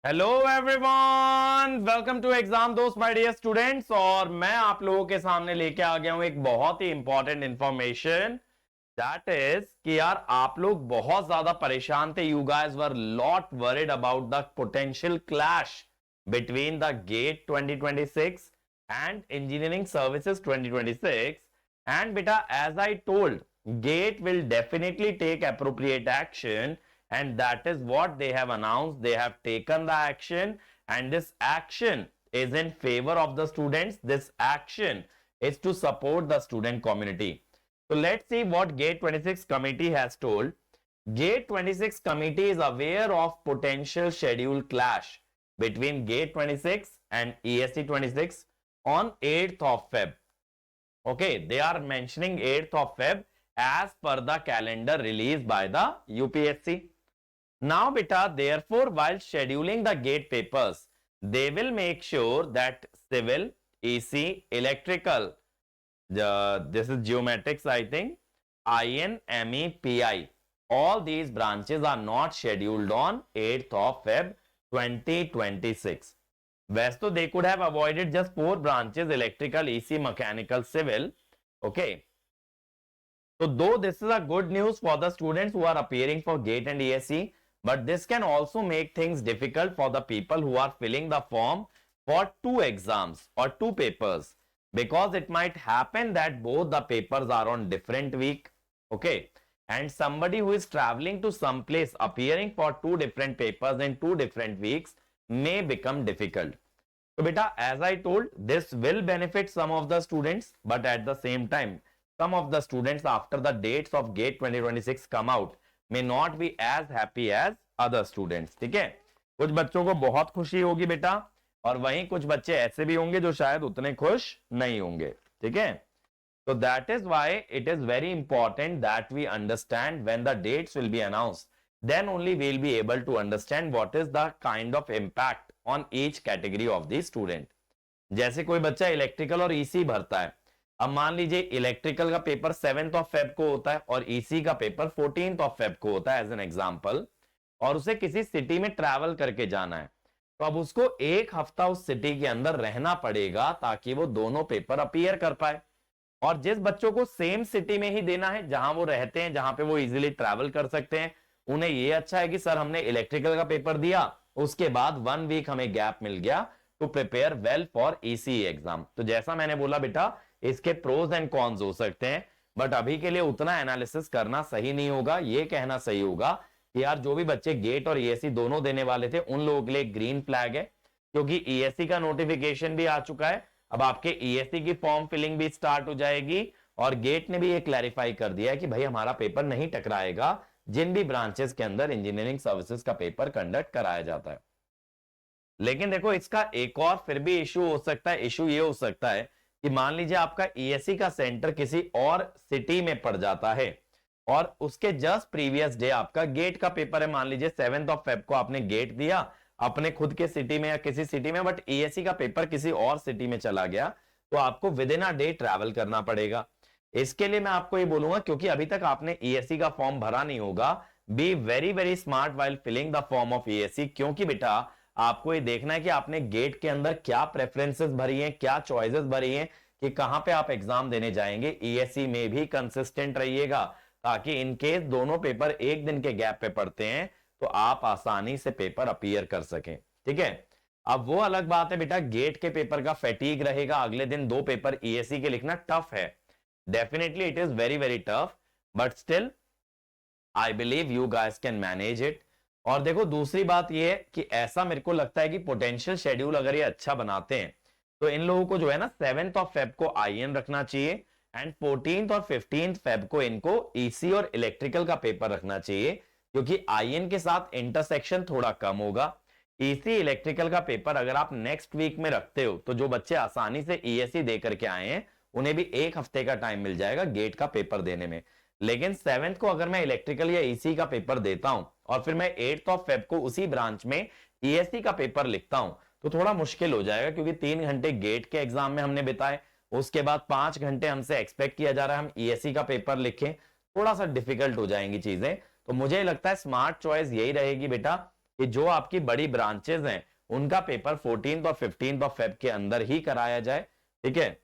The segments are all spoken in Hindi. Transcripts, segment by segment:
Hello everyone, welcome to exam दोस्त माय डियर स्टूडेंट्स। और मैं आप लोगों के सामने लेके आ गया हूं एक बहुत ही इंपॉर्टेंट इंफॉर्मेशन। दैट इज कि यार आप लोग बहुत ज्यादा परेशान थे। You guys were lot worried about the potential clash between the GATE 2026 and engineering services 2026। And बेटा, as I told, GATE will definitely take appropriate action, and that is what they have announced. They have taken the action, and this action is in favor of the students. This action is to support the student community. So let's see what gate 26 committee has told. Gate 26 committee is aware of potential schedule clash between gate 26 and ESC 26 on 8th of Feb. Okay, they are mentioning 8th of Feb as per the calendar released by the UPSC. Now beta, therefore while scheduling the gate papers, they will make sure that civil, EC, electrical, this is geometrics I think, IN, ME, PI, all these branches are not scheduled on 8th of Feb 2026. Whereas so they could have avoided just 4 branches, electrical, EC, mechanical, civil. Okay. So though this is a good news for the students who are appearing for GATE and ESE, but this can also make things difficult for the people who are filling the form for 2 exams or 2 papers, because it might happen that both the papers are on different week. Okay, and somebody who is traveling to some place appearing for 2 different papers in 2 different weeks may become difficult. So beta, as I told, this will benefit some of the students, but at the same time some of the students, after the dates of GATE 2026 come out, may not be as happy as other students. ठीक है, कुछ बच्चों को बहुत खुशी होगी बेटा, और वहीं कुछ बच्चे ऐसे भी होंगे जो शायद उतने खुश नहीं होंगे. ठीक है, so that is why it is very important that we understand when the dates will be announced, then only we will be able to understand what is the kind of impact on each category of the student. जैसे कोई बच्चा इलेक्ट्रिकल और ईसी भरता है, अब मान लीजिए इलेक्ट्रिकल का पेपर 7th ऑफ फेब को होता है और ईसी का पेपर 14th ऑफ फेब को होता है एज एन एग्जांपल, और उसे किसी सिटी में ट्रैवल करके जाना है, तो अब उसको एक हफ्ता उस सिटी के अंदर रहना पड़ेगा ताकि वो दोनों पेपर अपीयर कर पाए. और जिस बच्चों को सेम सिटी में ही देना है जहां वो रहते हैं, जहां पे वो इजीली ट्रैवल कर सकते हैं, उन्हें ये अच्छा है कि सर हमने इलेक्ट्रिकल का पेपर दिया, उसके बाद 1 वीक हमें गैप मिल गया to prepare well for EC exam. तो जैसा मैंने बोला बेटा, इसके प्रोज एंड कॉन्स हो सकते हैं, बट अभी के लिए उतना एनालिसिस करना सही नहीं होगा. ये कहना सही होगा कि यार जो भी बच्चे गेट और ईएससी दोनों देने वाले थे उन लोगों के लिए ग्रीन फ्लैग है, क्योंकि ईएससी का नोटिफिकेशन भी आ चुका है. अब आपके ईएससी की फॉर्म फिलिंग भी स्टार्ट हो जाएगी, और गेट ने भी ये क्लैरिफाई कर दिया है कि भाई हमारा पेपर नहीं टकराएगा जिन भी ब्रांचेस के अंदर इंजीनियरिंग सर्विसेज का पेपर कंडक्ट कराया जाता है. लेकिन देखो, इसका एक और फिर भी इशू हो सकता है. इशू ये हो सकता है कि मान लीजिए आपका ईएससी का सेंटर किसी और सिटी में पड़ जाता है, और उसके जस्ट प्रीवियस डे आपका गेट का पेपर है. मान लीजिए 7th ऑफ फेब को आपने गेट दिया अपने खुद के सिटी में या किसी सिटी में, बट ईएससी का पेपर किसी और सिटी में चला गया, तो आपको with in a day travel करना पड़ेगा. इसके लिए मैं आपको ये बोलूंगा, क्योंकि अभी तक आपने ईएससी का फॉर्म भरा नहीं होगा, be very very smart while filling the form of ESC. क्योंकि बेटा आपको ये देखना है कि आपने गेट के अंदर क्या प्रेफरेंसेस भरी हैं, क्या चॉइसेस भरी हैं, कि कहां पे आप एग्जाम देने जाएंगे. ईएससी में भी कंसिस्टेंट रहिएगा, ताकि इन केस दोनों पेपर एक दिन के गैप पे पड़ते हैं तो आप आसानी से पेपर अपीयर कर सकें. ठीक है, अब वो अलग बात है बेटा, गेट के पेपर का फैटीग रहेगा, अगले दिन 2 पेपर ईएससी के लिखना टफ है. Definitely it is very very tough, but still I believe you guys can manage it. और देखो, दूसरी बात यह है कि ऐसा मेरे को लगता है कि पोटेंशियल शेड्यूल अगर ये अच्छा बनाते हैं तो इन लोगों को जो है ना 7th ऑफ फेब को आईएन रखना चाहिए, एंड 14th और 15th फेब को इनको ईसी और इलेक्ट्रिकल का पेपर रखना चाहिए, क्योंकि आईएन के साथ इंटरसेक्शन थोड़ा कम होगा. ईसी इलेक्ट्रिकल का पेपर अगर आप नेक्स्ट वीक में रखते हो तो जो बच्चे आसानी से ईएससी दे करके आए हैं उन्हें भी एक हफ्ते का टाइम मिल जाएगा गेट का पेपर देने में. लेकिन 7th को अगर मैं इलेक्ट्रिकल या ईसी का पेपर देता हूं और फिर मैं 8th ऑफ फेब को उसी ब्रांच में ईएससी का पेपर लिखता हूं, तो थोड़ा मुश्किल हो जाएगा, क्योंकि 3 घंटे गेट के एग्जाम में हमने बिताए, उसके बाद 5 घंटे हमसे एक्सपेक्ट किया जा रहा है हम ईएससी का पेपर लिखें, थोड़ा सा डिफिकल्ट हो जाएंगी चीजें. तो मुझे लगता है स्मार्ट चॉइस यही रहेगी बेटा कि जो आपकी बड़ी ब्रांचेस हैं उनका पेपर 14 और 15 ऑफ फेब के अंदर ही कराया जाए, ठीक है,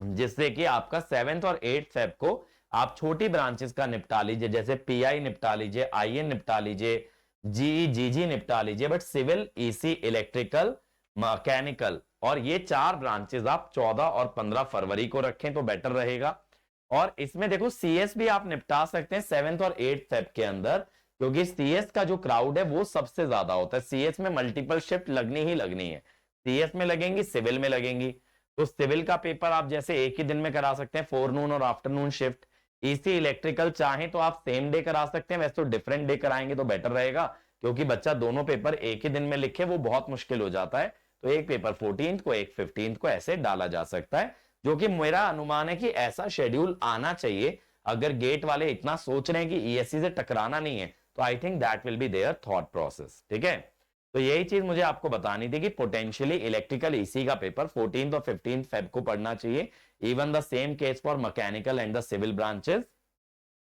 जिससे कि आपका 7 और 8 फेब को आप छोटी ब्रांचेस का निपटा लीजिए, जैसे पीआई निपटा लीजिए, आईएन निपटा लीजिए, जीई जीजी निपटा लीजिए, but civil, EC, electrical, mechanical और ये 4 ब्रांचेस आप 14 और 15 फरवरी को रखें तो बेटर रहेगा। और इसमें देखो सीएस भी आप निपटा सकते हैं 7 और 8 फेब के अंदर, क्योंकि सीएस का जो क्राउड है वो सबसे ज्यादा होता है। सीएस में मल्टीपल शिफ्ट लगनी ही लगनी है, सीएस में लगेंगी, सिविल में लगेंगी। तो सिविल का पेपर आप जैसे एक ही दिन में करा सकते हैं, फोरनून और आफ्टरनून शिफ्ट। ईसी इलेक्ट्रिकल चाहें तो आप सेम डे करा सकते हैं, वैसे तो डिफरेंट डे कराएंगे तो बेटर रहेगा, क्योंकि बच्चा दोनों पेपर एक ही दिन में लिखे वो बहुत मुश्किल हो जाता है। तो एक पेपर 14 को, एक 15 को ऐसे डाला जा सकता है, जो कि मेरा अनुमान है कि ऐसा शेड्यूल आना चाहिए। अगर गेट वाले इतना सोच रहे हैं कि ईएससी से टकराना नहीं है, तो I think that will be there thought process, ठीक है। तो यही चीज मुझे आपको बतानी थी कि पोटेंशियली इलेक्ट्रिकल ईसी का पेपर 14 और 15 फेब को पढ़ना चाहिए, even the same case for mechanical and the civil branches.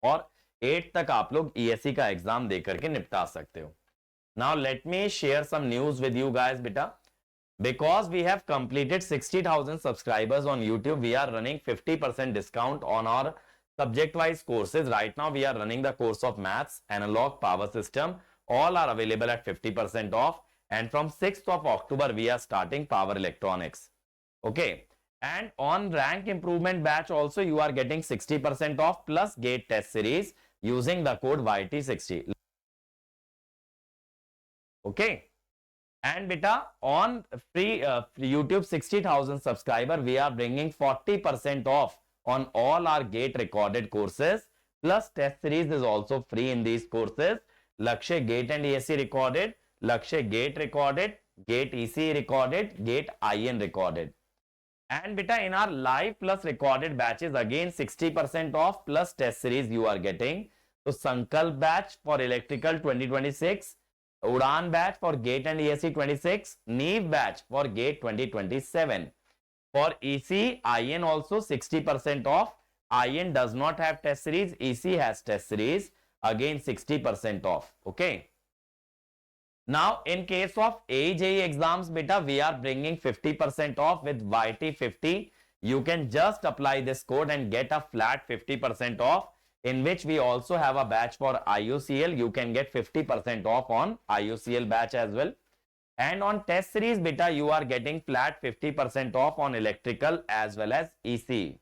और 8 तक आप लोग ईएससी का एग्जाम देकर के निपटा सकते हो। Now let me share some news with you guys बेटा। Because we have completed 60,000 subscribers on YouTube, we are running 50% discount on our subject-wise courses. Right now, we are running the course of Maths, Analog, Power System. All are available at 50% off. And from 6th of October, we are starting Power Electronics. Okay. And on Rank Improvement Batch also, you are getting 60% off plus GATE Test Series using the code YT60. Okay. And beta, on free YouTube 60,000 subscriber, we are bringing 40% off on all our GATE recorded courses. Plus test series is also free in these courses. Lakshya GATE and ESC recorded, Lakshya GATE recorded, GATE EC recorded, GATE IN recorded. And beta, in our live plus recorded batches, again 60% off plus test series you are getting. So Sankalp batch for electrical 2026. Udan batch for GATE and ESC 26, NEEV batch for GATE 2027. For EC, IN also 60% off. IN does not have test series, EC has test series, again 60% off. Okay. Now, in case of AJE exams, beta, we are bringing 50% off with YT50. You can just apply this code and get a flat 50% off, in which we also have a batch for IUCL. You can get 50% off on IUCL batch as well. And on test series beta, you are getting flat 50% off on electrical as well as EC.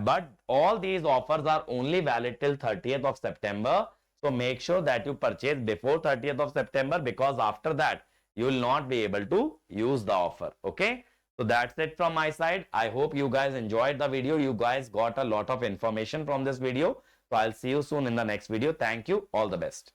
But all these offers are only valid till 30th of September. So make sure that you purchase before 30th of September, because after that, you will not be able to use the offer. Okay. So that's it from my side. I hope you guys enjoyed the video. You guys got a lot of information from this video. So I'll see you soon in the next video. Thank you. All the best.